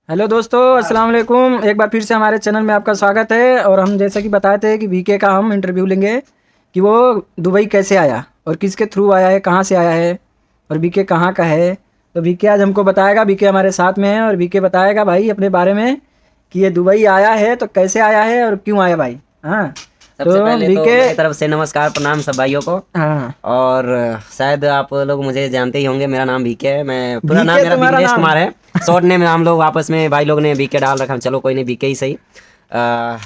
Hello दोस्तों, अस्सलाम वालेकुम। एक बार फिर से हमारे चैनल में आपका स्वागत है। और हम जैसा कि बताए थे कि वीके का हम इंटरव्यू लेंगे कि वो दुबई कैसे आया और किसके थ्रू आया है, कहाँ से आया है और वीके कहाँ का है। तो वीके आज हमको बताएगा। वीके हमारे साथ में है और वीके बताएगा भाई अपने बारे में कि ये दुबई आया है तो कैसे आया है और क्यों आया भाई। हाँ, सबसे तो पहले तो वीके। मेरी तरफ से नमस्कार, प्रणाम सब भाइयों को। हाँ, और शायद आप लोग मुझे जानते ही होंगे, मेरा नाम बीके है। मैं पूरा नाम वीके मेरा तुम्हारा विघ्नेश नाम। कुमार है। शॉर्ट नेम हम लोग आपस में भाई लोग ने बीके डाल रखा, चलो कोई नहीं, बीके ही सही।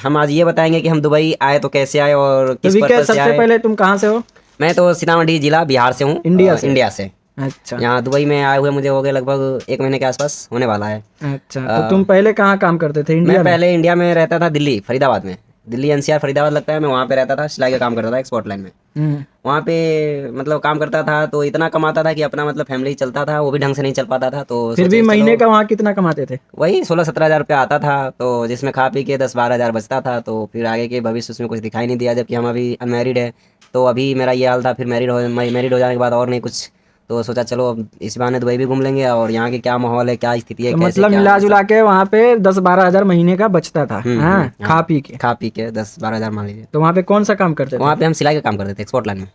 हम आज ये बताएंगे कि हम दुबई आए तो कैसे आए और तो किस वीके पर्पज से सबसे आए। पहले तुम कहाँ से हो? मैं तो सीतामढ़ी जिला बिहार से हूँ, इंडिया से? इंडिया से। अच्छा यहाँ दुबई में आए हुए मुझे हो गए लगभग 1 महीने के आसपास होने वाला है। अच्छा। तो अ, तुम पहले कहाँ काम करते थे मैं इंडिया में? पहले इंडिया में रहता था, दिल्ली फरीदाबाद में। दिल्ली एनसीआर फरीदाबाद लगता है, मैं वहाँ पे रहता था, सिलाई का काम करता था एक्सपोर्ट लाइन में। हम्म। वहाँ पे मतलब काम करता था तो इतना कमाता था कि अपना मतलब फैमिली चलता था, वो भी ढंग से नहीं चल पाता था। तो फिर भी सोचे चलो महीने का वहाँ कितना कमाते थे? वही 16-17 हज़ार रुपया आता था, तो जिसमें खा पी के 10-12 हज़ार बचता था। तो फिर आगे के भविष्य उसमें कुछ दिखाई नहीं दिया, जबकि हम अभी अनमेरिड है। तो अभी मेरा ये हाल था, फिर मैरिड हो जाने के बाद और नहीं कुछ। तो सोचा चलो अब इस बहाने दुबई भी घूम लेंगे और यहाँ के क्या माहौल है, क्या स्थिति है, तो कैसे मतलब क्या मिला ये सब। जुला के वहाँ पे 10-12 हज़ार महीने का बचता था, हाँ, खा हाँ, पी के। खा पी के 10-12 हज़ार मान लीजिए। तो वहाँ पे कौन सा काम करते थे? वहाँ पे हम सिलाई का काम करते थे एक्सपोर्ट लाइन में।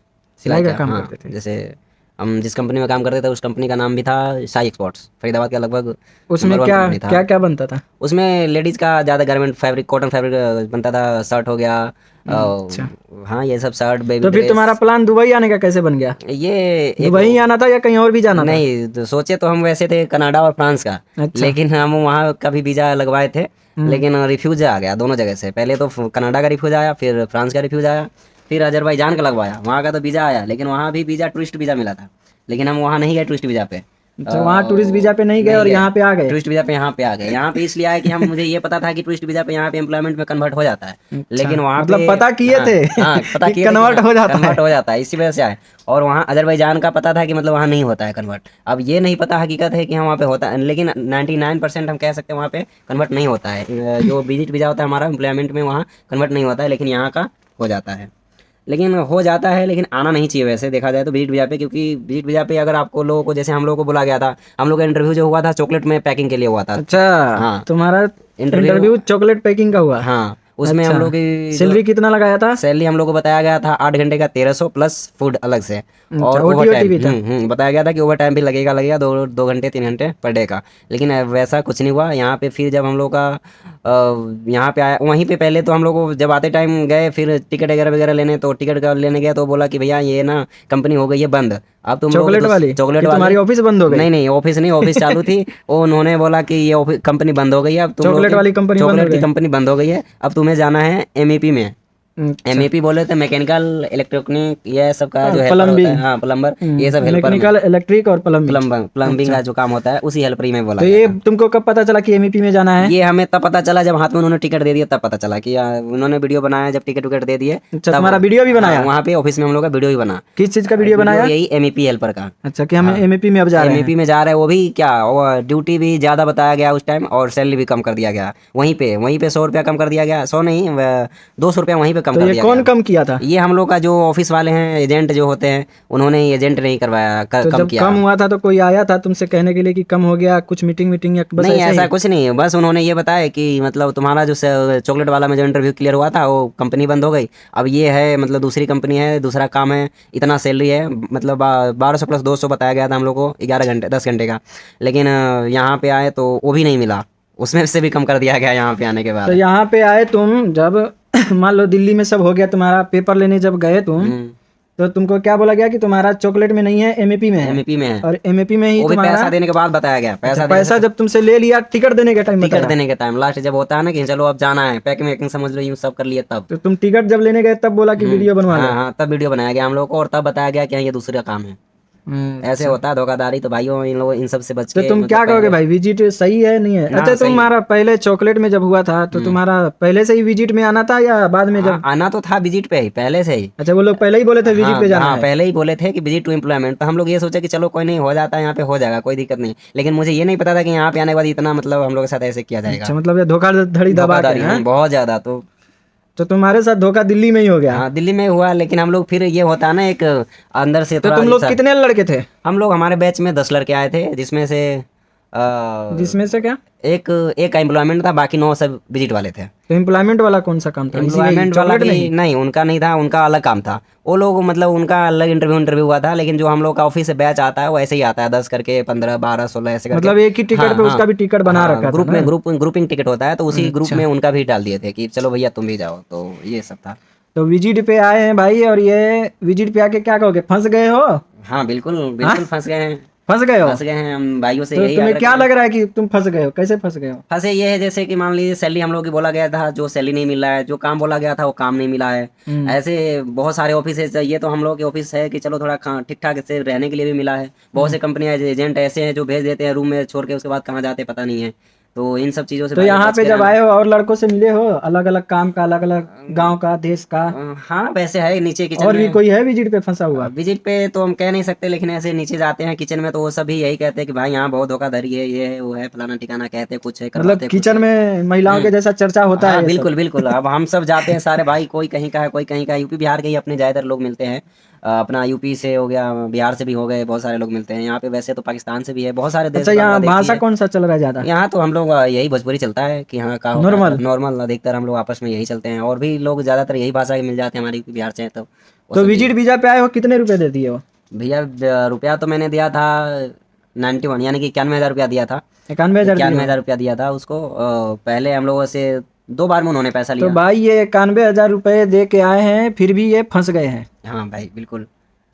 सिलाई सिलाई का का, काम हाँ, करते थे? जैसे हम जिस कंपनी में काम करते थे उस कंपनी का नाम भी था साई एक्सपोर्ट्स, फरीदाबाद का लगभग उसमें नंबर वन क्या कंपनी था। क्या क्या बनता था? उसमें लेडीज़ का ज़्यादा गारमेंट फैब्रिक, कॉटन फैब्रिक बनता था, शर्ट हो गया। अच्छा। हाँ, ये सब शर्ट, बेबी तो फिर ड्रेस। तुम्हारा प्लान दुबई आने का कैसे बन गया? ये एक दुबई ही आना था या कहीं और भी जाना था? नहीं, तो सोचे तो हम वैसे थे कनाडा और फ्रांस का। अच्छा। लेकिन हम वहाँ का भी वीज़ा लगवाए थे, हम्म। लेकिन रिफ्यूज आ गया दोनों जगह से। पहले तो कनाडा का रिफ्यूज आया, फिर फ्रांस का रिफ्यूज आया, फिर अजरबैजान का लगवाया, वहाँ का तो वीज़ा आया, लेकिन वहाँ भी वीज़ा टूरिस्ट वीज़ा मिला था। लेकिन हम वहाँ नहीं गए टूरिस्ट वीज़ा पे। अच्छा, वहाँ टूरिस्ट वीजा पे नहीं गए नहीं और गए, यहाँ पे आ गए? टूरिस्ट वीज़ा पे यहाँ पे आ गए। यहाँ पे इसलिए आए कि हम मुझे ये पता था कि टूरिस्ट वीज़ा पे यहाँ पे एम्प्लॉयमेंट में कन्वर्ट हो जाता है। अच्छा, लेकिन वहाँ पे मतलब पता किए हाँ, थे हाँ, पता कि किए थे कि कन्वर्ट हाँ हो जाता है। कन्वर्ट हो जाता है, इसी वजह से आए। और वहाँ अजरबैजान का पता था कि मतलब वहाँ नहीं होता है कन्वर्ट। अब ये नहीं पता हकीकत है कि हाँ वहाँ पे होता है, लेकिन 99% हम कह सकते हैं वहाँ पे कन्वर्ट नहीं होता है। जो विजिट वीज़ा होता है हमारा एम्प्लॉयमेंट में, वहाँ कन्वर्ट नहीं होता है, लेकिन यहाँ का हो जाता है। लेकिन हो जाता है, लेकिन आना नहीं चाहिए वैसे देखा जाए तो विजिट वीज़ा पे, क्योंकि विजिट वीज़ा पे अगर आपको लोगों को, जैसे हम लोगों को बुला गया था, हम लोग का इंटरव्यू जो हुआ था चॉकलेट में पैकिंग के लिए हुआ था। अच्छा, हाँ, तुम्हारा इंटरव्यू, इंटरव्यू चॉकलेट पैकिंग का हुआ? हाँ, उसमें हम अच्छा। लोग की जो सैलरी कितना लगाया था? सैलरी हम लोग को बताया गया था 8 घंटे का 1300 प्लस फूड अलग से। अच्छा, और ओटी ओवर ओटी टाइम भी था? बताया गया था कि ओवर टाइम भी लगेगा 2 घंटे 3 घंटे पर डे का। लेकिन वैसा कुछ नहीं हुआ यहाँ पे। फिर जब हम लोग का यहाँ पे आया, वहीं पे पहले तो हम लोग को जब आते टाइम गए, फिर टिकट वगैरह वगैरह लेने, तो टिकट का लेने गया तो बोला कि भैया ये ना कंपनी हो गई है बंद, अब तुम लोग चॉकलेट वाली चॉकलेट कि तुम्हारी वाले। ऑफिस बंद हो गई? नहीं नहीं, ऑफिस नहीं, ऑफिस चालू थी। वो उन्होंने बोला कि ये ऑफिस कंपनी बंद हो गई है, अब तुम लोग चॉकलेट की वाली कंपनी बंद हो चॉकलेट की गई? कंपनी बंद हो गई है, अब तुम्हें जाना है एमईपी में। अच्छा। एमईपी बोले थे, मैकेनिकल इलेक्ट्रॉनिक, ये सब का जो हेल्पर होता है, प्लम्बिंग। हाँ प्लम्बर, ये सब हेल्पर में। मैकेनिकल, इलेक्ट्रिक और प्लम्बिंग। प्लम्बिंग अच्छा। का जो काम होता है उसी हेल्पर ही में बोला तो गया ये था। तुमको कब पता चला कि एमईपी में जाना है? ये हमें तब पता चला जब हाथ में उन्होंने टिकट दे दिया, तब पता चला कि उन्होंने वीडियो बनाया, जब टिकट विकट दे दिए अच्छा, तब। तुम्हारा वीडियो भी हाँ, बनाया? वहाँ पे ऑफिस में हम लोग का वीडियो भी बना। किस चीज़ का वीडियो वीडियो बनाया? यही एमईपी हेल्पर का। अच्छा, कि हम हाँ, एमईपी में अब जा रहे हैं। एमईपी में जा रहे हैं, वो भी क्या, ड्यूटी भी ज़्यादा बताया गया उस टाइम और सैलरी भी कम कर दिया गया। वहीं पे 100 रुपया कम कर दिया गया, 100 नहीं, 200 रुपया वहीं पे कम तो कर ये दिया कौन गया। कम किया था? ये हम लोग का जो ऑफिस वाले हैं, एजेंट जो होते हैं, उन्होंने ही एजेंट नहीं करवाया, तो कम जब किया। कम हुआ था तो कोई आया था तुमसे कहने के लिए कि कम हो गया, कुछ मीटिंग मीटिंग या बस नहीं, ऐसे ऐसा ही? कुछ नहीं, बस उन्होंने ये बताया कि मतलब तुम्हारा जो चॉकलेट वाला में जो इंटरव्यू क्लियर हुआ था वो कंपनी बंद हो गई, अब ये है मतलब दूसरी कंपनी है, दूसरा काम है, इतना सैलरी है, मतलब 1200 प्लस 200 बताया गया था हम लोग को 11 घंटे 10 घंटे का। लेकिन यहाँ पे आए तो वो भी नहीं मिला, उसमें से भी कम कर दिया गया यहाँ पे आने के तो बाद। यहाँ पे आए तुम जब मान लो दिल्ली में सब हो गया, तुम्हारा पेपर लेने जब गए तुम, तो तुमको क्या बोला गया कि तुम्हारा चॉकलेट में नहीं है, एमएपी में है? एमईपी में है, और एमएपी में ही वो भी तुम्हारा? पैसा देने के बाद बताया गया, अच्छा, पैसा देने पैसा से। जब तुमसे ले लिया टिकट देने के टाइम टिकट बताया? देने के टाइम लास्ट जब होता है ना कि चलो अब जाना है, पैकिंग वैकिंग समझ लो यूँ सब कर लिए तब। तो तुम टिकट जब लेने गए तब बोला कि वीडियो बनवा हाँ लो? हाँ, तब वीडियो बनाया गया हम लोग को और तब बताया गया कि हाँ ये दूसरा काम है। ऐसे अच्छा। होता है धोखाधड़ी, तो भाइयों इन लोग इन सब से बच तो के तुम मतलब क्या कहोगे पहले। भाई, विजिट सही है नहीं है? ना अच्छा, सही। तुम्हारा पहले चॉकलेट में जब हुआ था तो तुम्हारा पहले से ही विजिट में आना था या बाद में जब? आना तो था विजिट पे ही पहले से ही। अच्छा, वो लोग पहले ही बोले थे विजिट हाँ पे जाना हाँ, है? पहले ही बोले थे कि विजिट टू एम्प्लॉयमेंट, तो हम लोग ये सोचे कि चलो कोई नहीं, हो जाता है यहाँ पे, हो जाएगा, कोई दिक्कत नहीं। लेकिन मुझे ये नहीं पता था कि यहाँ पे आने के बाद इतना मतलब हम लोग के साथ ऐसे किया जाएगा। अच्छा, मतलब ये धोखाधड़ी दबा के धोखाधड़ी, हैं? बहुत ज़्यादा। तो तुम्हारे साथ धोखा दिल्ली में ही हो गया? हाँ, दिल्ली में हुआ, लेकिन हम लोग फिर ये होता है ना एक अंदर से तो थोड़ा तुम अजीब लोग सा। कितने लड़के थे? हम लोग हमारे बैच में 10 लड़के आए थे, जिसमें से जिसमें से क्या? एक एक का एम्प्लॉयमेंट था, बाकी 9 सब विजिट वाले थे। तो एम्प्लॉयमेंट वाला कौन सा काम था? इसी एम्प्लॉयमेंट वाला चॉकलेट भी नहीं, उनका नहीं था, उनका अलग काम था। वो लोग मतलब उनका अलग इंटरव्यू हुआ था, लेकिन जो हम लोग का ऑफिस से बैच आता है वो ऐसे ही आता है, 10 करके 15 12 16 ऐसे करके। मतलब एक ही टिकट पे उसका भी टिकट बना रखा था ग्रुप ना? में ग्रुपिंग टिकट होता है, तो उसी ग्रुप अच्छा। में उनका भी डाल दिए थे कि चलो भैया तुम भी जाओ, तो ये सब था। तो विजिट पे आए हैं भाई, और ये विजिट पे आके क्या कहोगे, फंस गए हो? हाँ बिल्कुल बिल्कुल फंस गए हैं, फंस गए हो? फंस गए हैं हम भाइयों से तो यही तुम्हें आग्रह क्या करें। लग रहा है कि तुम फंस गए हो? कैसे फंस गए हो? फंसे ये है जैसे कि मान लीजिए सैलरी हम लोग की बोला गया था, जो सैलरी नहीं मिल रहा है, जो काम बोला गया था वो काम नहीं मिला है। ऐसे बहुत सारे ऑफिस है, ये तो हम लोग के ऑफिस है कि चलो थोड़ा ठीक ठाक से रहने के लिए भी मिला है। बहुत से कंपनियां एजेंट ऐसे हैं जो भेज देते हैं रूम में छोड़ के, उसके बाद कहाँ जाते पता नहीं है। तो इन सब चीज़ों से तो भाई यहाँ बच पे के जब रहना। आए हो और लड़कों से मिले हो, अलग अलग काम का, अलग अलग गांव का, देश का, हाँ वैसे है नीचे किचन और भी में। कोई है विजिट पे फंसा हुआ? विजिट पे तो हम कह नहीं सकते, लेकिन ऐसे नीचे जाते हैं किचन में तो वो सभी यही कहते हैं कि भाई यहाँ बहुत धोखाधड़ी है, ये है वो है, फलाना ठिकाना, कहते कुछ है मतलब करवाते कुछ किचन है। में महिलाओं के जैसा चर्चा होता है हाँ ये सब? बिल्कुल बिल्कुल, अब हम सब जाते हैं सारे भाई, कोई कहीं का है कोई कहीं का है, यूपी बिहार के ही अपने ज़्यादातर लोग मिलते हैं। अपना यूपी से हो गया, बिहार से भी हो गए, बहुत सारे लोग मिलते हैं यहाँ पे। वैसे तो पाकिस्तान से भी है, बहुत सारे देश, अच्छा, यहाँ बांग्लादेशी भाषा है। कौन सा चल रहा है ज्यादा? यहाँ तो हम लोग यही भोजपुरी चलता है कि यहाँ का होता है नॉर्मल? नॉर्मल, अधिकतर हम लोग आपस में यही चलते हैं, और भी लोग ज़्यादातर यही भाषा के मिल जाते हैं हमारे यूपी बिहार से, तो वो तो सब विजिट वीजा पे आए हो, कितने रुपए दे दिए हो? भैया रुपया तो मैंने दिया था 91, यानी कि 91,000 रुपया दिया था। 91,000 दिए 91,000 हो? रुपया दिया था उसको। पहले हम लोगों से 2 बार में उन्होंने पैसा तो लिया। भाई ये 91,000 रुपए दे के आए हैं, फिर भी ये फंस गए हैं। हाँ भाई बिल्कुल।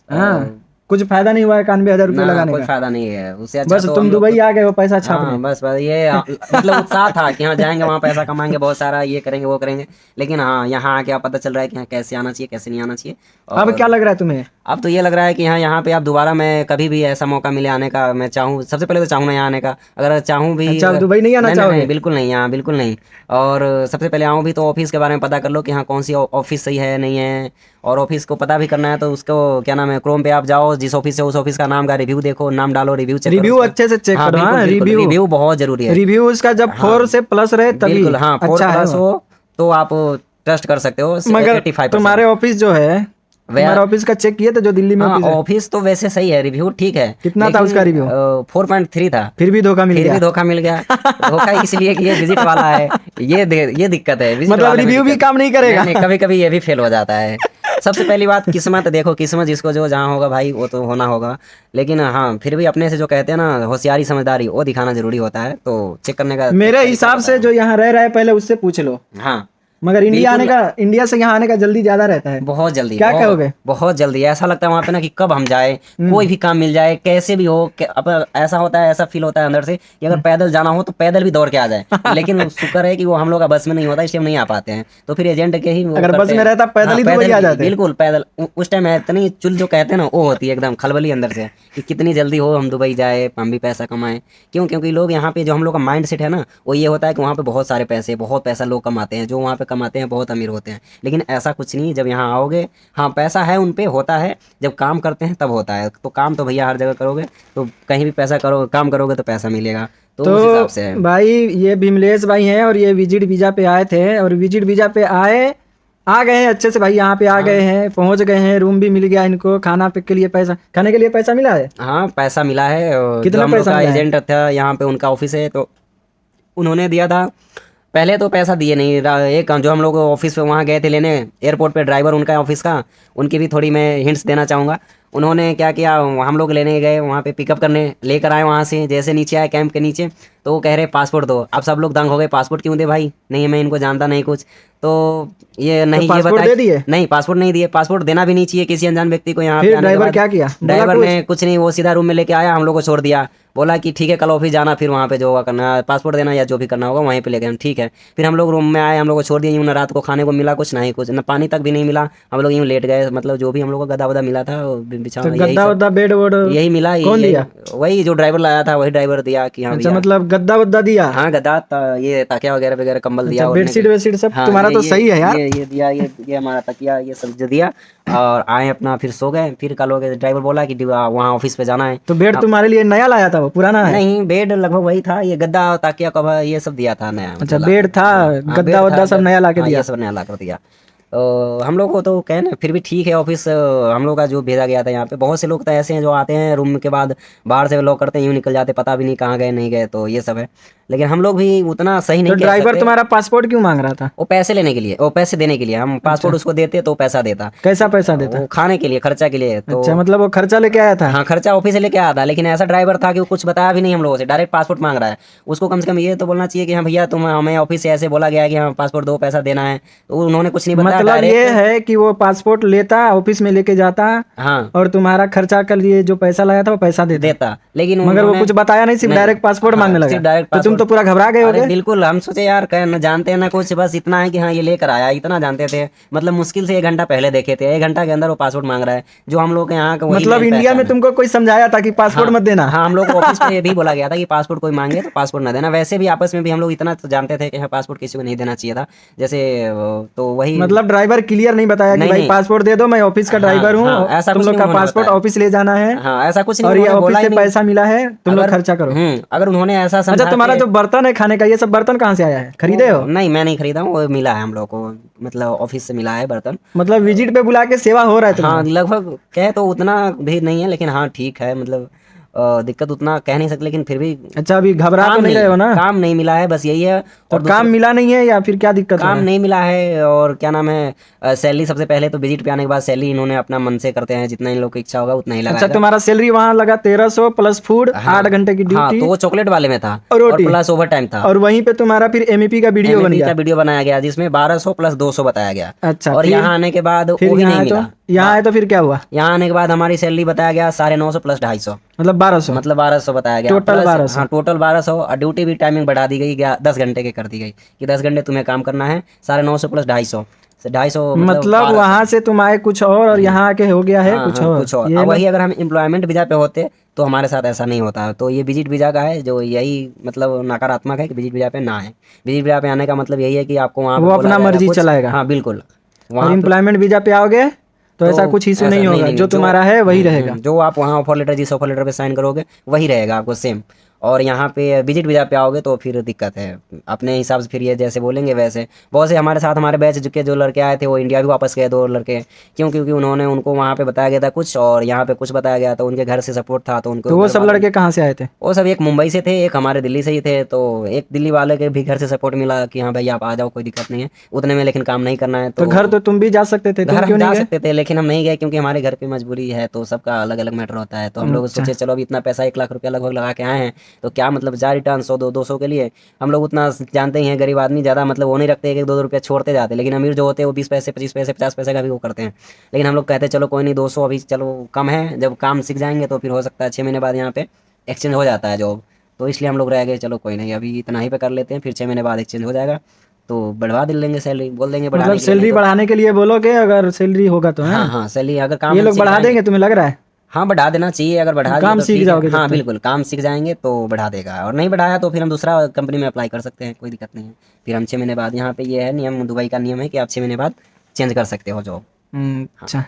हाँ, कुछ फायदा नहीं हुआ 91,000 रुपये ना लगाने कोई का? फायदा नहीं है, उससे अच्छा बस तो तुम हम लोग दुबई आ गए हो पैसा छापने। हाँ बस ये मतलब उत्साह था कि हाँ जाएंगे वहाँ पैसा कमाएंगे बहुत सारा, ये करेंगे वो करेंगे। लेकिन हाँ यहाँ आके आप पता चल रहा है कि हाँ कैसे आना चाहिए कैसे नहीं आना चाहिए। अब क्या और लग रहा है तुम्हें? अब तो ये लग रहा है कि हाँ यहाँ पे आप दोबारा, मैं कभी भी ऐसा मौका मिले आने का, मैं चाहूँ, सबसे पहले तो चाहूँ ना यहाँ आने का, अगर चाहूँ भी। अच्छा, अब दुबई नहीं आना नहीं चाहोगे? बिल्कुल नहीं, यहाँ बिल्कुल नहीं। और सबसे पहले आऊँ भी तो ऑफिस के बारे में पता कर लो कि हाँ कौन सी ऑफिस सही है नहीं है। और ऑफिस को पता भी करना है तो उसको क्या नाम है, क्रोम पे आप जाओ, जिस ऑफिस से उस ऑफिस का नाम का रिव्यू देखो, नाम डालो, रिव्यू चेक करो रिव्यू उसका। अच्छे से चेक हाँ करो। बिल्कुल हाँ, बिल्कुल, रिव्यू रिव्यू बहुत जरूरी है। रिव्यू उसका जब हाँ 4 से प्लस रहे तभी बिल्कुल, हाँ 4 अच्छा है प्लस वो। हो तो आप ट्रस्ट कर सकते हो मगर 85%। तुम्हारे ऑफिस जो है, तुम्हारा ऑफिस का चेक किए थे जो दिल्ली में हाँ ऑफिस है? ऑफिस तो वैसे सही है, रिव्यू ठीक है। कितना था लेकिन उसका रिव्यू? 4.3 था। फिर भी धोखा मिल फिर गया? भी धोखा मिल गया। धोखा इसलिए कि ये विजिट वाला है, ये दिक्कत है विजिट मतलब वाले में रिव्यू भी दिक्कत। काम नहीं करेगा? नहीं, कभी कभी ये भी फेल हो जाता है। सबसे पहली बात किस्मत, देखो किस्मत जिसको जो जहाँ होगा भाई वो तो होना होगा। लेकिन हाँ फिर भी अपने से जो कहते हैं ना होशियारी समझदारी, वो दिखाना जरूरी होता है, तो चेक करने का मेरे तरीका हिसाब पता से है। जो यहाँ रह रहा है पहले उससे पूछ लो। हाँ मगर इंडिया आने बिल्कुल। का, इंडिया से यहाँ आने का जल्दी ज्यादा रहता है। बहुत जल्दी, क्या बहुत कहोगे? बहुत जल्दी ऐसा लगता है वहां पे ना कि कब हम जाए, कोई भी काम मिल जाए कैसे भी हो। अब ऐसा होता है, ऐसा फील होता है अंदर से कि अगर पैदल जाना हो तो पैदल भी दौड़ के आ जाए। लेकिन शुक्र है कि वो हम लोग का बस में नहीं होता, इसलिए हम नहीं आ पाते हैं, तो फिर एजेंट के ही वो अगर बस करते में हैं। रहता पैदल हाँ, ही दुबई आ जाते। बिल्कुल पैदल। उस टाइम इतनी चुल जो कहते हैं ना वो होती है एकदम खलबली अंदर से कि कितनी जल्दी हो हम दुबई जाए, हम भी पैसा कमाएं। क्यों? क्योंकि लोग यहाँ पे जो हम लोग का माइंड सेट है ना वो ये होता है कि वहाँ पे बहुत सारे पैसे, बहुत पैसा लोग कमाते हैं, जो वहाँ पे कमाते हैं बहुत अमीर होते हैं। लेकिन ऐसा कुछ नहीं, जब यहाँ आओगे हाँ पैसा है उन पे होता है, जब काम करते हैं तब होता है। तो काम तो भैया हर जगह करोगे तो कहीं भी पैसा करो, काम करोगे तो पैसा मिलेगा, तो उस हिसाब से है। तो भाई ये भीमलेश भाई हैं और ये विजिट वीजा पे आए थे, और विजिट वीजा पे आ गए हैं अच्छे से भाई, यहाँ पे आ गए हैं, पहुंच गए हैं, रूम भी मिल गया इनको, खाना पे के लिए पैसा, खाने के लिए पैसा मिला है? हाँ पैसा मिला है। और कितना जो हम लोग पैसा का मिला है? एजेंट था यहाँ पे, उनका ऑफिस है, तो उन्होंने दिया था। पहले तो पैसा दिए नहीं, एक जो हम लोग ऑफिस पे वहाँ गए थे लेने, एयरपोर्ट पे ड्राइवर उनका ऑफिस का, उनकी भी थोड़ी मैं हिंट्स देना चाहूँगा। उन्होंने क्या किया, हम लोग लेने गए वहाँ पे, पिकअप करने लेकर आए वहाँ से, जैसे नीचे आए कैंप के नीचे तो वो कह रहे पासपोर्ट दो। अब सब लोग दंग हो गए, पासपोर्ट क्यों दे भाई, नहीं मैं इनको जानता नहीं कुछ, तो ये नहीं, ये पासपोर्ट दे दिए? नहीं पासपोर्ट नहीं दिए, पासपोर्ट देना भी नहीं चाहिए किसी अनजान व्यक्ति को यहाँ पे फिर आने के ड्राइवर बाद। क्या किया? बोला ड्राइवर कुछ? ने कुछ नहीं, वो सीधा रूम में लेके आया, हम लोग को छोड़ दिया, बोला कि ठीक है कल ऑफिस जाना, फिर वहाँ पे जो होगा करना, पासपोर्ट देना या जो भी करना होगा वहीं पे लेके हम, ठीक है। फिर हम लोग रूम में आए, हम लोग को छोड़ दिया यूँ, ना रात को खाने को मिला कुछ, ना ही कुछ, ना पानी तक भी नहीं मिला, हम लोग यूँ लेट गए। मतलब जो भी हम लोग को गदा वदा मिला था बिछाना, यही गद्दा सब वद्दा बेड वोड यही मिला। कौन दिया? वही जो ड्राइवर लाया था वही ड्राइवर दिया कि हाँ अच्छा, भैया। मतलब गद्दा वद्दा दिया? हाँ गदा ये तकिया वगैरह वगैरह कंबल दिया, अच्छा, ओढ़ने बेडशीट के। वेडशीट सब हाँ तुम्हारा तो सही है यार। ये दिया, ये हमारा तकिया, ये सब जो दिया, और आए अपना फिर सो गए। फिर कल हो गए, ड्राइवर बोला कि वहाँ ऑफिस पे जाना है। तो बेड तुम्हारे लिए नया लाया था वो पुराना है? नहीं बेड लगभग वही था, ये गद्दा तकिया कवर ये सब दिया था नया। अच्छा, बेड था, हाँ, गद्दा बेड वद्दा था, सब नया ला के हाँ, दिया? ये सब नया ला कर दिया। हम लोग को तो कहे ना फिर भी ठीक है ऑफिस हम लोग का जो भेजा गया था यहाँ पे। बहुत से लोग तो ऐसे हैं जो आते हैं रूम के बाद बाहर से लॉक करते हैं, यूँ निकल जाते, पता भी नहीं कहाँ गए नहीं गए, तो ये सब है। लेकिन हम लोग भी उतना सही तो नहीं कह ड्राइवर सकते। तुम्हारा पासपोर्ट क्यों मांग रहा था? वो पैसे लेने के लिए, वो पैसे देने के लिए, हम पासपोर्ट उसको देते तो वो पैसा देता। कैसा पैसा देता? वो खाने के लिए, खर्चा के लिए। तो अच्छा, मतलब वो खर्चा लेके आया था? हाँ, खर्चा ऑफिस से लेके आया था, लेकिन ऐसा ड्राइवर था कि वो कुछ बताया भी नहीं हम लोगों से, डायरेक्ट पासपोर्ट मांग रहा है। उसको कम से कम ये तो बोलना चाहिए कि हाँ भैया तुम हमें ऑफिस से ऐसे बोला गया है कि हाँ पासपोर्ट दो, पैसा देना है, तो उन्होंने कुछ नहीं बताया मतलब ये डायरेक्ट। है कि वो पासपोर्ट लेता, ऑफिस में लेके जाता, हाँ और तुम्हारा खर्चा कर लिए जो पैसा लाया था वो पैसा देता। देता, लेकिन मगर वो उन्होंने कुछ बताया नहीं, सिर्फ नहीं, डायरेक्ट पासपोर्ट हाँ, मांगने लगा। सिर्फ डायरेक्ट तो तुम पासपोर्ट। तो पूरा घबरा गए अरे होगे। बिल्कुल, हम सोचे यार न जानते हैं ना कुछ, बस इतना है कि हाँ ये लेकर आया, इतना जानते थे। मतलब मुश्किल से 1 घंटा पहले देखे थे, 1 घंटा के अंदर वो पासपोर्ट मांग रहा है, जो हम लोग के यहाँ का वही मतलब मेन इंडिया में पहचान है। तुमको कोई समझाया था कि पासपोर्ट हाँ मत देना? हाँ, हम लोग को ऑफिस पे भी बोला गया था कि पासपोर्ट कोई मांगे तो पासपोर्ट ना देना। वैसे भी आपस में भी हम लोग इतना तो जानते थे कि हाँ पासपोर्ट किसी को नहीं देना चाहिए था, जैसे तो वही। मतलब ड्राइवर क्लियर नहीं बताया कि नहीं भाई नहीं, पासपोर्ट दे दो, मैं ऑफिस का ड्राइवर हूँ, हाँ, ऐसा तुम कुछ लोग नहीं का उन्होंने पासपोर्ट बताया। ऑफिस ले जाना है, हाँ, ऐसा कुछ नहीं और ये उन्होंने ऑफिस बोला से ही नहीं। पैसा मिला है, तुम लोग अगर खर्चा करो। अगर उन्होंने ऐसा अच्छा, समझा तुम्हारा के। जो बर्तन है खाने का, ये सब बर्तन कहाँ से आया है? खरीदे हो? नहीं, मैं नहीं खरीदा हूँ, वो मिला है हम लोग को, मतलब ऑफिस से मिला है बर्तन। मतलब विजिट पे बुला के सेवा हो रहा है हाँ, तुम्हारा? लगभग कहे तो उतना भी नहीं है, लेकिन हाँ ठीक है, मतलब दिक्कत उतना कह नहीं सकते, लेकिन फिर भी अच्छा, अभी घबरा तो काम नहीं नहीं रहे हो ना? काम नहीं मिला है, बस यही है। तो और काम दूसरा मिला नहीं है या फिर क्या दिक्कत हो काम रहा है? नहीं मिला है, और क्या नाम है, सैलरी सबसे पहले तो विजिट पे आने के बाद सैलरी इन्होंने अपना मन से करते हैं, जितना इन लोग की इच्छा होगा उतना ही अच्छा, लगाएगा। तुम्हारा सैलरी वहां लगा 1300 प्लस फूड, हाँ 8 घंटे की हाँ, ड्यूटी तो वो चॉकलेट वाले में था, और और रोटी, प्लस ओवर टाइम था। और वहीं पे तुम्हारा फिर एमईपी का वीडियो बन एमएपी का गया। वीडियो बनाया गया जिसमें 1200 प्लस 200 बताया गया। अच्छा, और फिर यहाँ आने के बाद फिर वो भी यहाँ नहीं आए तो मिला। यहाँ आए तो फिर क्या हुआ? यहाँ आने के बाद हमारी सैलरी बताया गया 950 प्लस 250, मतलब 1200, मतलब 1200 बताया गया, टोटल प्लस 1200। हाँ टोटल 1200। और ड्यूटी भी टाइमिंग बढ़ा दी गई, 10 घंटे की कर दी गई कि 10 घंटे तुम्हें काम करना है। 950 प्लस 250, 250 मतलब मतलब 1200। वहां से तुम आए कुछ और यहाँ आके हो गया है हाँ कुछ हाँ, और। कुछ और। ये अब वही अगर हम एम्प्लॉयमेंट वीज़ा पे होते तो हमारे साथ ऐसा नहीं होता। तो ये विजिट वीज़ा का है, जो यही मतलब नकारात्मक है कि विजिट वीज़ा पे ना है। विजिट वीज़ा पे आने का मतलब यही है कि आपको वहाँ पे वो बोला अपना जाएगा मर्जी कुछ। चलाएगा। हाँ बिल्कुल, और वहाँ पे एम्प्लॉयमेंट वीजा पे आओगे तो ऐसा कुछ इशू ऐसा नहीं होगा, जो जो तुम्हारा है वही रहेगा। जो आप वहाँ ऑफर लेटर, जिस ऑफर लेटर पे साइन करोगे वही रहेगा आपको सेम। और यहाँ पे विजिट वीज़ा पे आओगे तो फिर दिक्कत है, अपने हिसाब से फिर ये जैसे बोलेंगे वैसे। बहुत से हमारे साथ हमारे बैच के जो लड़के आए थे वो इंडिया भी वापस गए, 2 लड़के। क्यों? क्योंकि उन्होंने उनको वहाँ पे बताया गया था कुछ, और यहाँ पे कुछ बताया गया था, उनके घर से सपोर्ट था तो उनको तो वो घर सब वालों। लड़के कहाँ से आए थे? वो सब एक मुंबई से थे, एक हमारे दिल्ली से ही थे। तो एक दिल्ली वाले के भी घर से सपोर्ट मिला कि हाँ भाई आप आ जाओ, कोई दिक्कत नहीं है उतने में, लेकिन काम नहीं करना है। तो घर तो तुम भी जा सकते थे, तुम घर हम क्यों जा नहीं गए? सकते थे, लेकिन हम नहीं गए क्योंकि हमारे घर पे मजबूरी है, तो सबका अलग अलग मैटर होता है। तो हम लोग अच्छा, सोचे चलो अभी इतना पैसा 1 लाख रुपया लगभग लगा के आए हैं, तो क्या मतलब जा रिटर्न 100-200 के लिए। हम लोग उतना जानते ही हैं, गरीब आदमी ज़्यादा मतलब वो नहीं रखते कि 2-2 रुपया छोड़ते जाते, लेकिन अमीर जो होते हैं वो 20 पैसे 25 पैसे 50 पैसे का भी वो करते हैं। लेकिन हम लोग कहते चलो कोई नहीं, 200 अभी चलो कम है, जब काम सीख जाएंगे तो फिर हो सकता है 6 महीने बाद यहाँ पे एक्सचेंज हो जाता है जॉब। तो इसलिए हम लोग रह गए, चलो कोई नहीं अभी इतना ही पे कर लेते हैं, फिर 6 महीने बाद एक्सचेंज हो जाएगा तो बढ़वा दे लेंगे सैलरी, बोल देंगे बढ़ाने मतलब के लिए। नहीं सैलरी तो बढ़ाने के लिए बोलोगे अगर सैलरी होगा तो? हाँ है हाँ, सैलरी अगर काम ये हम लोग सीख बढ़ा जाएंगे। देंगे, तुम्हें लग रहा है? हाँ बढ़ा देना चाहिए, अगर बढ़ा दिए काम तो सीख ठीक जाओगे है। जब हाँ तक। बिल्कुल, काम सीख जाएंगे तो बढ़ा देगा, और नहीं बढ़ाया तो फिर हम दूसरा कंपनी में अप्लाई कर सकते हैं, कोई दिक्कत नहीं है। फिर हम 6 महीने बाद, यहाँ पे ये है नियम, दुबई का नियम है कि आप 6 महीने बाद चेंज कर सकते हो जॉब। अच्छा,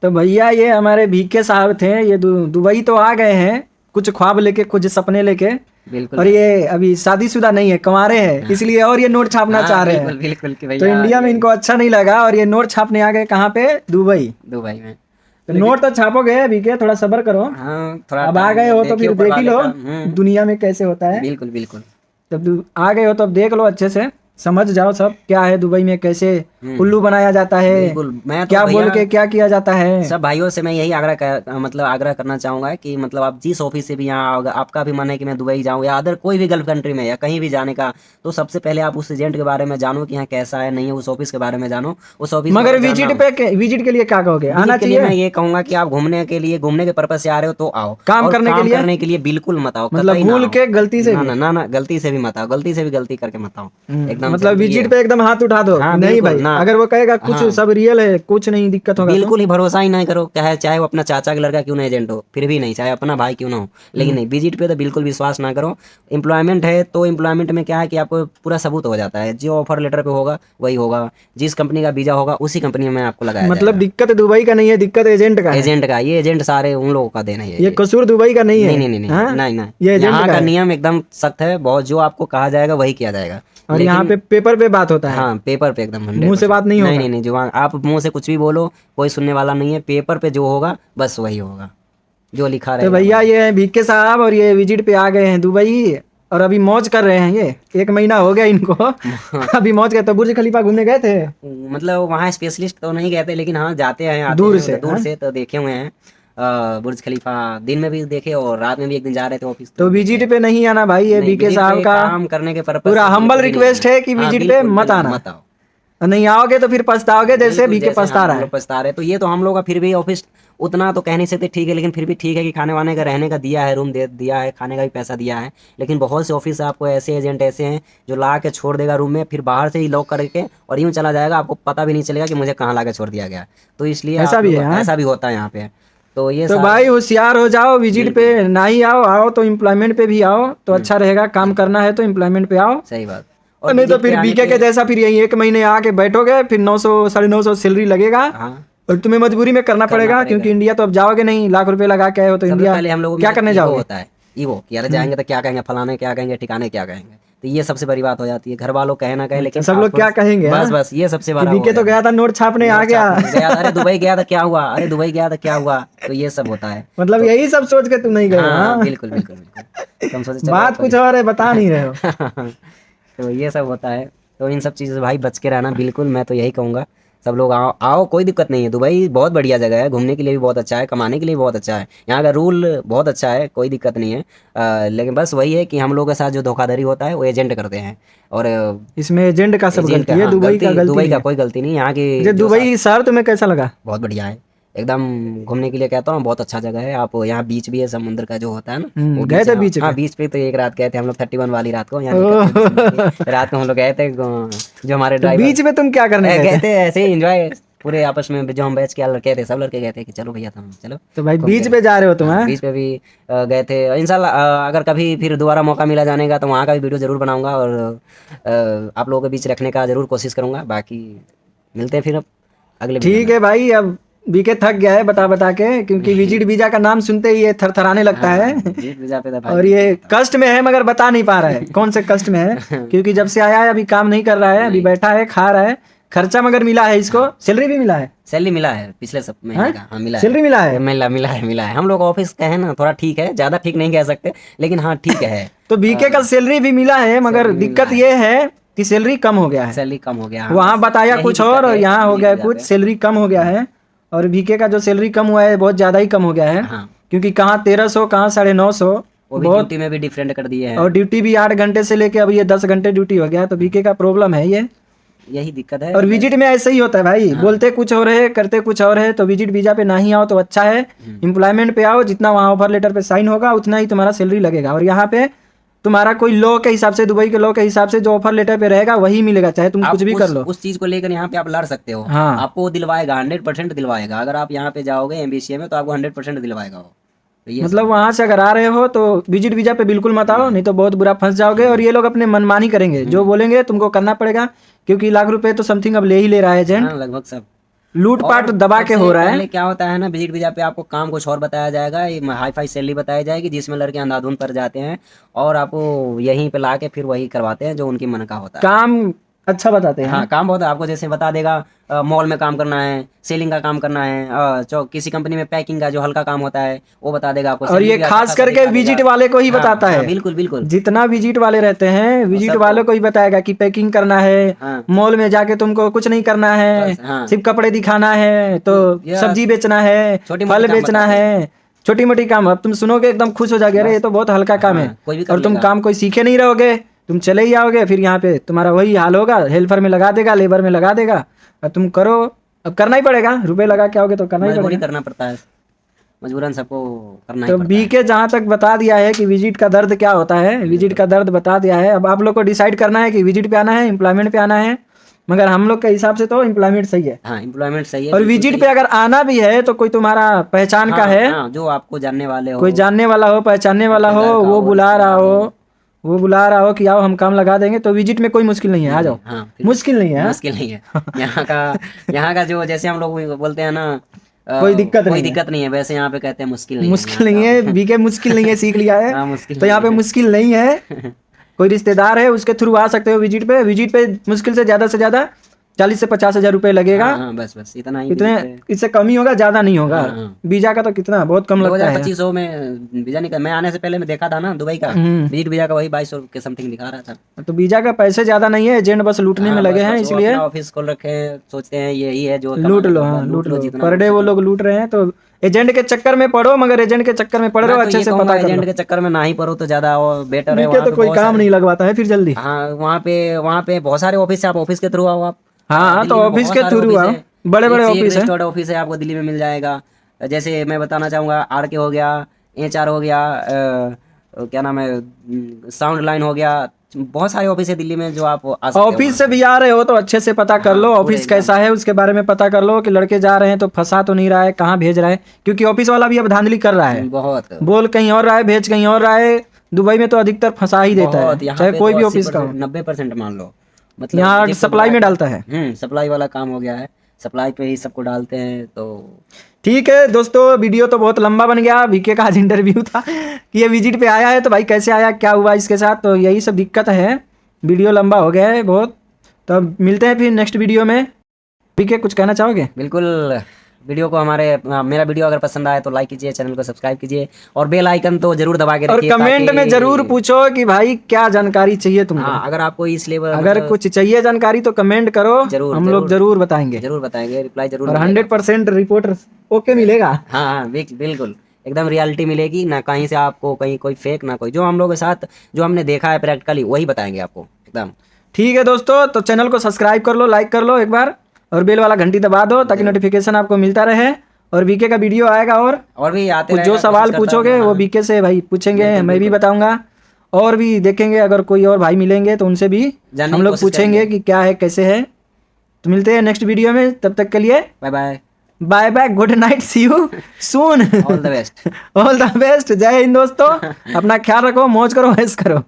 तो भैया ये हमारे बीके साहब थे, ये दुबई तो आ गए हैं कुछ ख्वाब लेके, कुछ सपने लेके, बिल्कुल और ये अभी शादीशुदा नहीं है, कुंवारे हैं, इसलिए और ये नोट छापना हाँ चाह रहे बिल्कुल हैं। बिल्कुल कि तो भैया इंडिया में ये इनको अच्छा नहीं लगा और ये नोट छापने आ गए कहाँ पे? दुबई। दुबई में। तो नोट तो छापोगे बीके, थोड़ा सब्र करो। हाँ थोड़ा अब आ टाइम गए हो तो देखिए फिर ऊपर देख ही वाले लो का। दुनिया में कैसे होता है। बिल्कुल बिल्कुल। जब आ गए हो तो अब देख लो अच्छे से, समझ जाओ सब क्या है दुबई में, कैसे हम्म, उल्लू बनाया जाता है, बिल्कुल। मैं तो क्या बोल भैया के क्या किया जाता है। सब भाइयों से मैं यही मतलब आग्रह करना चाहूँगा कि मतलब आप जिस ऑफिस से भी यहाँ आओगे, आपका भी मन है कि मैं दुबई जाऊँ या अदर कोई भी गल्फ कंट्री में या कहीं भी जाने का, तो सबसे पहले आप उस एजेंट के बारे में जानो कि यहाँ कैसा है, नहीं है, उस ऑफिस के बारे में जानो। उस ऑफिस को मगर अगर जानना हो, विजिट के लिए क्या कहोगे? आना विजिट के लिए मैं चाहिए? ये कहूंगा कि आप घूमने के पर्पज से आ रहे हो तो आओ, काम और करने के काम लिए? करने के लिए बिल्कुल मत आओ, मतलब कतई ना भूल आओ। के गलती से ना भी? ना ना ना, गलती से भी मत आओ, गलती से भी गलती करके मत आओ एकदम से। मतलब ये विजिट पे एकदम हाथ उठा दो, हाँ नहीं बिल्कुल भाई ना, अगर वो कहेगा कुछ हाँ सब रियल है, कुछ नहीं दिक्कत होगा तो? बिल्कुल ही भरोसा ही नहीं करो, चाहे वो अपना चाचा का लड़का क्यों ना एजेंट हो, फिर भी नहीं, चाहे अपना भाई क्यों ना हो, लेकिन नहीं, विजिट पे तो बिल्कुल विश्वास ना करो। एम्प्लॉयमेंट है तो एम्प्लॉयमेंट में क्या है कि आपको पूरा सबूत हो जाता है, जो ऑफर लेटर पे होगा वही होगा, जिस कंपनी का वीजा होगा उसी कंपनी में आपको लगाया मतलब जाएगा। दिक्कत दुबई का नहीं है, दिक्कत एजेंट का है। एजेंट का, ये एजेंट सारे उन लोगों का देना है ये कसूर दुबई का नहीं है। नहीं नहीं नहीं हाँ? नहीं नहीं, ये एजेंट यहाँ का का है। नियम एकदम सख्त है बहुत, जो आपको कहा जाएगा वही किया जाएगा। और यहाँ पे इसमें पेपर पे बात होता है, हाँ पेपर पे एकदम 100%। मुंह से बात नहीं होगा। नहीं नहीं नहीं, जो आप मुंह से कुछ भी बोलो कोई सुनने वाला नहीं है, पेपर पे जो होगा बस वही होगा, जो लिखा तो रहेगा भैया वही। ये बीके साहब और ये विजिट पे आ गए हैं दुबई और अभी मौज कर रहे हैं, ये 1 महीना हो गया इनको अभी मौज कर। तो बुर्ज खलीफा घूमने गए थे मतलब वहाँ स्पेशलिस्ट तो नहीं कहते, लेकिन हाँ जाते हैं आते दूर हैं से, दूर हाँ? से तो देखे हुए हैं। बुर्ज खलीफा दिन में भी देखे और रात में भी एक दिन जा रहे थे ऑफिस तो तो देखे। विजिट पे नहीं आना भाई, ये नहीं, बीके विजिट साहब पे का काम करने के पर्पज पूरा से हम्बल बिल्कुल भी नहीं रिक्वेस्ट आना। है कि हाँ विजिट पे बिल्कुल मत बिल्कुल आना, मत आओ। और नहीं आओगे तो फिर पछताओगे जैसे बिल्कुल बीके जैसे पछता हम रहा लोग है। पछता रहे, तो ये तो हम लोग का फिर भी ऑफिस उतना तो कह नहीं सकते ठीक है, लेकिन फिर भी ठीक है कि खाने वाने का रहने का दिया है, रूम दे दिया है, खाने का भी पैसा दिया है। लेकिन बहुत से ऑफिस आपको ऐसे एजेंट ऐसे हैं जो ला के छोड़ देगा रूम में, फिर बाहर से ही लॉक करके और यूँ चला जाएगा, आपको पता भी नहीं चलेगा कि मुझे कहाँ ला के छोड़ दिया गया। तो इसलिए ऐसा आप भी लोग है, हाँ? ऐसा भी होता है यहाँ पे। तो ये तो सारे भाई होशियार हो जाओ, विजिट पे बिल्कुल ना ही आओ, आओ तो एम्प्लॉयमेंट पे भी आओ तो अच्छा रहेगा। काम करना है तो एम्प्लॉयमेंट पे आओ, सही बात। और और नहीं तो विजिट पे फिर आने बीके पे के जैसा फिर यही 1 महीने आके बैठोगे, फिर 900 950 सैलरी लगेगा हाँ और तुम्हें मजबूरी में करना करना पड़ेगा, पड़ेगा। क्योंकि इंडिया तो अब जाओगे नहीं, लाख रुपए लगा के आए हो तो सबसे इंडिया पहले हम लोगों में क्या करने ईगो जाओगे? होता है, ईगो कि अरे जाएंगे तो क्या कहेंगे, फलाने क्या कहेंगे, ठिकाने क्या कहेंगे। तो ये सबसे बड़ी बात हो जाती है, घर वालों कहे ना कहे, अच्छा, लेकिन सब लोग आसपास क्या कहेंगे, बस हाँ? बस ये सबसे कि बड़ा वो बीके हो तो जाता है। गया था नोट छापने आ नोट गया छापने गया था, अरे दुबई गया था क्या हुआ, अरे दुबई गया था क्या हुआ, तो ये सब होता है। मतलब तो यही सब सोच के तुम नहीं गए, हाँ हाँ? बिल्कुल बिल्कुल बिल्कुल, तो हम सोचे चलो बात कुछ और है, बता नहीं रहे हो। तो ये सब होता है। तो इन सब चीज़ों से भाई बच के रहना बिल्कुल, मैं तो यही कहूँगा। सब लोग आओ आओ, कोई दिक्कत नहीं है, दुबई बहुत बढ़िया जगह है, घूमने के लिए भी बहुत अच्छा है, कमाने के लिए भी बहुत अच्छा है, यहाँ का रूल बहुत अच्छा है, कोई दिक्कत नहीं है। लेकिन बस वही है कि हम लोगों के साथ जो धोखाधड़ी होता है वो एजेंट करते हैं। और इसमें एजेंट का सब एजेंट का गलती है, हाँ दुबई का गलती, गलती दुबई नहीं का है। कोई गलती नहीं, यहाँ की अच्छा, जो साथ दुबई शहर तुम्हें कैसा लगा? बहुत बढ़िया है, एकदम घूमने के लिए कहता हूँ बहुत अच्छा जगह है। आप यहाँ बीच भी है, समुद्र का जो होता है ना वो गए बीच थे है। बीच हाँ पे? बीच पे तो एक रात गए थे हम लोग, 31 वाली रात को, यहाँ निकलते हैं दिसंबर ओह की रात को हम लोग गए थे। जो हमारे तो ड्राइवर बीच में तुम क्या करने गए गए थे? थे ऐसे ही इंजॉय, पूरे आपस में जो हम बैच के लड़के थे सब लड़के गए थे कि चलो भैया तुम चलो तो भाई घूम के बीच आए। पे जा रहे हो तुम, हाँ हैं? बीच पे भी गए थे इंशाल्लाह। अगर कभी फिर दोबारा मौका मिला जाने का तो वहाँ का भी वीडियो ज़रूर बनाऊंगा और आप लोगों के बीच रखने का ज़रूर कोशिश करूंगा। बाकी मिलते हैं फिर अब अगले वीडियो ठीक में। है भाई, अब बीके थक गया है बता बता के, क्योंकि विजिट वीजा का नाम सुनते ही ये थरथराने लगता हाँ है बीच वीजा पे था भाई और बिल्कुल ये होता कष्ट में है मगर बता नहीं पा रहा है कौन से कष्ट में है, है। क्योंकि जब से आया है अभी काम नहीं कर रहा है, अभी नहीं बैठा है, खा रहा है, खर्चा मगर मिला है इसको, सैलरी भी मिला है, सैलरी मिला है पिछले सब महीने हाँ? का, हाँ मिला है। सैलरी मिला है। मिला है। हम लोग ऑफिस का है ना थोड़ा ठीक है, ज़्यादा ठीक नहीं कह सकते, लेकिन हाँ ठीक है। तो बीके का सैलरी भी मिला है, मगर सैलरी मिला दिक्कत है, ये है कि सैलरी कम हो गया है। सैलरी कम हो गया, हाँ वहाँ बस बताया यही कुछ दिक्कत और है यहाँ हो विजिट गया वीजा कुछ, पे। सैलरी कम हो गया है। और बीके का जो सैलरी कम हुआ है बहुत ज़्यादा ही कम हो गया है, हाँ क्योंकि कहाँ 1300 कहाँ 950, वो भी बहुत। ड्यूटी में भी डिफरेंट कर दिए हैं, और ड्यूटी भी 8 घंटे से लेके अब ये 10 घंटे ड्यूटी हो गया, तो बीके का प्रॉब्लम है ये। यही दिक्कत है। और विजिट में ऐसे ही होता है भाई, हाँ बोलते कुछ और है करते कुछ और है। तो विजिट वीजा पे ना ही आओ तो अच्छा है, एम्प्लॉयमेंट पे आओ, जितना वहाँ ऑफर लेटर पे साइन होगा उतना ही तुम्हारा सैलरी लगेगा। और यहाँ पे तुम्हारा कोई लॉ के हिसाब से, दुबई के लॉ के हिसाब से जो ऑफर लेटर पे रहेगा वही मिलेगा, चाहे तुम आप कुछ भी कर लो। उस चीज को लेकर यहाँ पे आप लड़ सकते हो, हाँ, आपको वो दिलवाएगा, 100% दिलवाएगा। अगर आप यहाँ पे जाओगे एमबीसीए में तो आपको 100% दिलवाएगा वो। तो ये मतलब वहां से अगर आ रहे हो तो विजिट वीजा पे बिल्कुल मत आओ, नहीं तो बहुत बुरा फंस जाओगे। और ये लोग अपने मनमानी करेंगे, जो बोलेंगे तुमको करना पड़ेगा, क्योंकि लाख रुपए तो समथिंग अब ले ही ले रहा है एजेंट, हाँ लगभग सब। लूटपाट और दबा के सबसे हो रहा है। पहले क्या होता है ना, विजिट वीजा पे आपको काम कुछ और बताया जाएगा, हाई फाई सैलरी बताई जाएगी जिसमें लड़के अंधाधुंध पर जाते हैं और आपको यहीं पे ला के फिर वही करवाते हैं जो उनकी मन का होता है। काम अच्छा बताते हैं। हाँ काम बहुत है, आपको जैसे बता देगा मॉल में काम करना है, सेलिंग का काम करना है, किसी कंपनी में पैकिंग का जो हल्का काम होता है वो बता देगा आपको। और सैलरी ये भी अच्छा खास खासा करके दिखा देगा। विजिट वाले को ही हाँ, बताता हाँ, है, बिल्कुल बिल्कुल। जितना विजिट वाले रहते हैं विजिट सबको। वालों को ही बताएगा कि पैकिंग करना है, हाँ मॉल में जाके तुमको कुछ नहीं करना है, बस, हाँ सिर्फ कपड़े दिखाना है, तो यह सब्जी बेचना है, छोटी मोटी फल काम बेचना बताते हैं। है, छोटी मोटी काम। अब तुम सुनोगे एकदम खुश हो जाओगे, अरे ये तो बहुत हल्का काम है। हाँ कोई भी कर और तुम लेगा। काम कोई सीखे नहीं रहोगे, तुम चले ही आओगे, फिर यहाँ पे तुम्हारा वही हाल होगा, हेल्पर में लगा देगा, लेबर में लगा देगा, और तुम करो। अब करना ही पड़ेगा, रुपए लगा के आओगे तो करना ही मजबूरी पड़ेगा। करना पड़ता है, मजबूरन सबको करना ही तो पड़ता है। बीके जहाँ तक बता दिया है कि विजिट का दर्द क्या होता है, विजिट का दर्द बता दिया है। अब आप लोग को डिसाइड करना है कि विजिट पे आना है, एम्प्लॉयमेंट पे आना है, मगर हम लोग के हिसाब से तो एम्प्लॉयमेंट सही है। हाँ एम्प्लॉयमेंट सही है और बिल्कुल विजिट सही पे है। अगर आना भी है तो कोई तुम्हारा पहचान का हाँ है, हाँ जो आपको जानने वाले हो, कोई जानने वाला हो, पहचानने वाला हो, आपके घर का वो हो, बुला रहा रिश्तेदार हो, वो बुला रहा हो कि आओ हम काम लगा देंगे, तो विजिट में कोई मुश्किल नहीं है, आ जाओ। हाँ फिर मुश्किल नहीं है, हाँ? मुश्किल नहीं है। यहाँ का जो जैसे हम लोग बोलते हैं ना कोई दिक्कत कोई नहीं है। दिक्कत नहीं है, वैसे यहाँ पे कहते हैं मुश्किल नहीं है मुश्किल यहाँ नहीं है, का। बीके मुश्किल नहीं है सीख लिया है, हाँ मुश्किल तो यहाँ पे नहीं मुश्किल नहीं है। है। कोई रिश्तेदार है उसके थ्रू आ सकते हो विजिट पे मुश्किल से ज़्यादा 40 से 50 हज़ार रुपये लगेगा। हाँ बस इतना ही। इतने इससे कम ही होगा, ज़्यादा नहीं होगा। हाँ। वीज़ा का तो कितना बहुत कम लगता है। 2025 में वीजा निकल, मैं आने से पहले मैं देखा था ना दुबई का विजिट वीजा का, वही 2200 के समथिंग दिखा रहा था। तो वीज़ा का पैसे ज़्यादा नहीं है, एजेंट बस लूटने में लगे हैं, इसलिए ऑफिस खोल रखे हैं, सोचते हैं यही है जो लूट लो। हाँ लूट लो, पर डे वो लोग लूट रहे हैं। तो एजेंट के चक्कर में पड़ो, मगर एजेंट के चक्कर में पड़ रहे हो अच्छे से पता कर एजेंट लो। के चक्कर में ना ही पढ़ो तो ज्यादा बेटर है। बीके तो कोई काम नहीं लगवाता है फिर जल्दी। हाँ वहाँ पे बहुत सारे ऑफिस है, आप ऑफिस के थ्रू आओ आप। हाँ तो ऑफिस के थ्रू आओ, बड़े बड़े ऑफिस है। ऑफिस है आपको दिल्ली में मिल जाएगा। जैसे मैं बताना चाहूँगा आरके हो गया, HR हो गया, क्या नाम है, साउंड लाइन हो गया, बहुत सारे ऑफिस है दिल्ली में जो आप आ सकते हो। ऑफिस से भी आ रहे हो तो अच्छे से पता कर लो ऑफिस कैसा है, उसके बारे में पता कर लो कि लड़के जा रहे हैं तो फंसा तो नहीं रहा है, कहाँ भेज रहा है, क्योंकि ऑफिस वाला भी अब धांधली कर रहा है। बहुत बोल कहीं और रहा है, भेज कहीं और रहा है। दुबई में तो अधिकतर फंसा ही देता है, चाहे कोई भी ऑफिस का हो। 90% मान लो, मतलब यहाँ सप्लाई में डालता है। सप्लाई वाला काम हो गया है, सप्लाई पे ही सबको डालते हैं। तो ठीक है दोस्तों, वीडियो तो बहुत लंबा बन गया। वीके का आज इंटरव्यू था कि ये विजिट पे आया है तो भाई कैसे आया, क्या हुआ इसके साथ, तो यही सब दिक्कत है। वीडियो लंबा हो गया है बहुत। तो अब मिलते हैं फिर नेक्स्ट वीडियो में। वीके कुछ कहना चाहोगे? बिल्कुल, वीडियो को मेरा वीडियो अगर पसंद आए तो लाइक कीजिए, चैनल को सब्सक्राइब कीजिए और बेल आइकन तो जरूर दबा के रखिए। और कमेंट में जरूर पूछो कि भाई क्या जानकारी चाहिए तुमको। हाँ, अगर आपको इस लेवल अगर कुछ चाहिए जानकारी तो कमेंट करो, हम लोग जरूर बताएंगे, रिप्लाई जरूर। और 100% रिपोर्ट ओके मिलेगा। हाँ बिल्कुल एकदम रियलिटी मिलेगी, ना कहीं से आपको कहीं कोई फेक, ना कोई, जो हम लोग के साथ जो हमने देखा है प्रैक्टिकली वही बताएंगे आपको एकदम। ठीक है दोस्तों, तो चैनल को सब्सक्राइब कर लो, लाइक कर लो एक बार, और बेल वाला घंटी दबा दो ताकि नोटिफिकेशन आपको मिलता रहे। और बीके का वीडियो आएगा और भी आते जो सवाल पूछोगे वो बीके से भाई पूछेंगे, मैं भी बताऊंगा, और भी देखेंगे अगर कोई और भाई मिलेंगे तो उनसे भी हम लोग पूछेंगे कि क्या है कैसे है। तो मिलते हैं नेक्स्ट वीडियो में, तब तक के लिए bye bye, good night, see you soon, all the best, जय हिंद दोस्तों। अपना ख्याल रखो, मौज करो, ऐश करो।